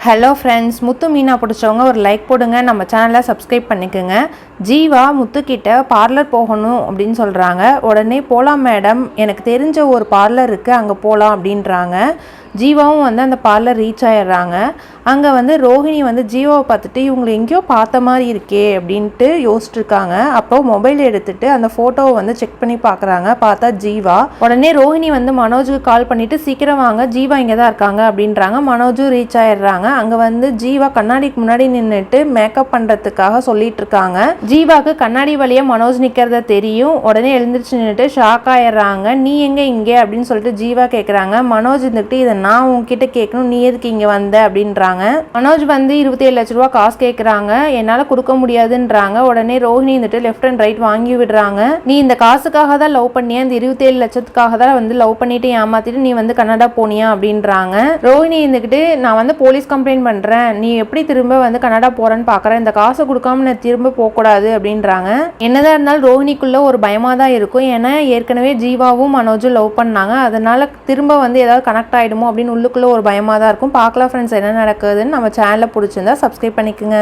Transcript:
Hello friends, முத்து மீனா பிடிச்சவங்க ஒரு like போடுங்க, நம்ம சேனலை சப்ஸ்கிரைப் பண்ணிக்கோங்க. ஜீவா முத்துக்கிட்ட பார்லர் போகணும் அப்படின்னு சொல்கிறாங்க. உடனே போகலாம் மேடம், எனக்கு தெரிஞ்ச ஒரு பார்லர் இருக்குது, அங்கே போகலாம் அப்படின்றாங்க. ஜீவாவும் அந்த பார்லர் ரீச் ஆகிடுறாங்க. அங்கே ரோஹிணி ஜீவாவை பார்த்துட்டு இவங்களை எங்கேயோ பார்த்த மாதிரி இருக்கே அப்படின்ட்டு யோசிச்சுருக்காங்க. அப்போ மொபைல் எடுத்துட்டு அந்த ஃபோட்டோவை செக் பண்ணி பார்க்குறாங்க. பார்த்தா ஜீவா. உடனே ரோஹிணி மனோஜுக்கு கால் பண்ணிவிட்டு சீக்கிரம் வாங்க, ஜீவா இங்கே தான் இருக்காங்க அப்படின்றாங்க. மனோஜும் ரீச் ஆகிடுறாங்க. அங்கே ஜீவா கண்ணாடிக்கு முன்னாடி நின்றுட்டு மேக்கப் பண்ணுறதுக்காக சொல்லிட்டு இருக்காங்க. ஜீவாக்கு கண்ணாடி வழியா மனோஜ் நிற்கிறத தெரியும். உடனே எழுந்திரிச்சு நின்றுட்டு ஷாக் ஆயிடுறாங்க. நீ எங்கே இங்கே அப்படின்னு சொல்லிட்டு ஜீவா கேட்குறாங்க. மனோஜ் இருந்துக்கிட்டு இதை நான் உங்ககிட்ட கேட்கணும், நீ எதுக்கு இங்கே வந்த அப்படின்றாங்க. மனோஜ் 27 லட்ச ரூபா காசு கேட்குறாங்க, என்னால் கொடுக்க முடியாதுன்றாங்க. உடனே ரோஹிணி லெஃப்ட் அண்ட் ரைட் வாங்கி விடுறாங்க. நீ இந்த காசுக்காக தான் லவ் பண்ணியா, இந்த 27 லட்சத்துக்காக தான் லவ் பண்ணிட்டு ஏமாத்திட்டு நீ கனடா போனியா அப்படின்றாங்க. ரோஹிணி நான் போலீஸ் கம்ப்ளைண்ட் பண்ணுறேன், நீ எப்படி திரும்ப கனடா போறேன்னு பார்க்குறேன், இந்த காசை கொடுக்காம நான் திரும்ப போகக்கூடாது அப்படின்றாங்க. என்னதான் இருந்தாலும் ரோஹிணிக்குள்ள ஒரு பயமாக தான் இருக்கும். ஏன்னா ஏற்கனவே ஜீவாவும் மனோஜும் லவ் பண்ணாங்க, அதனால திரும்ப ஏதாவது கனெக்ட் ஆகிடுமோ அப்படின்னு உள்ளுக்குள்ள ஒரு பயமாக தான் இருக்கும். பார்க்கலாம் ஃப்ரெண்ட்ஸ் என்ன நடக்குதுன்னு. நம்ம சேனலை பிடிச்சிருந்தா சப்ஸ்கிரைப் பண்ணிக்கோங்க.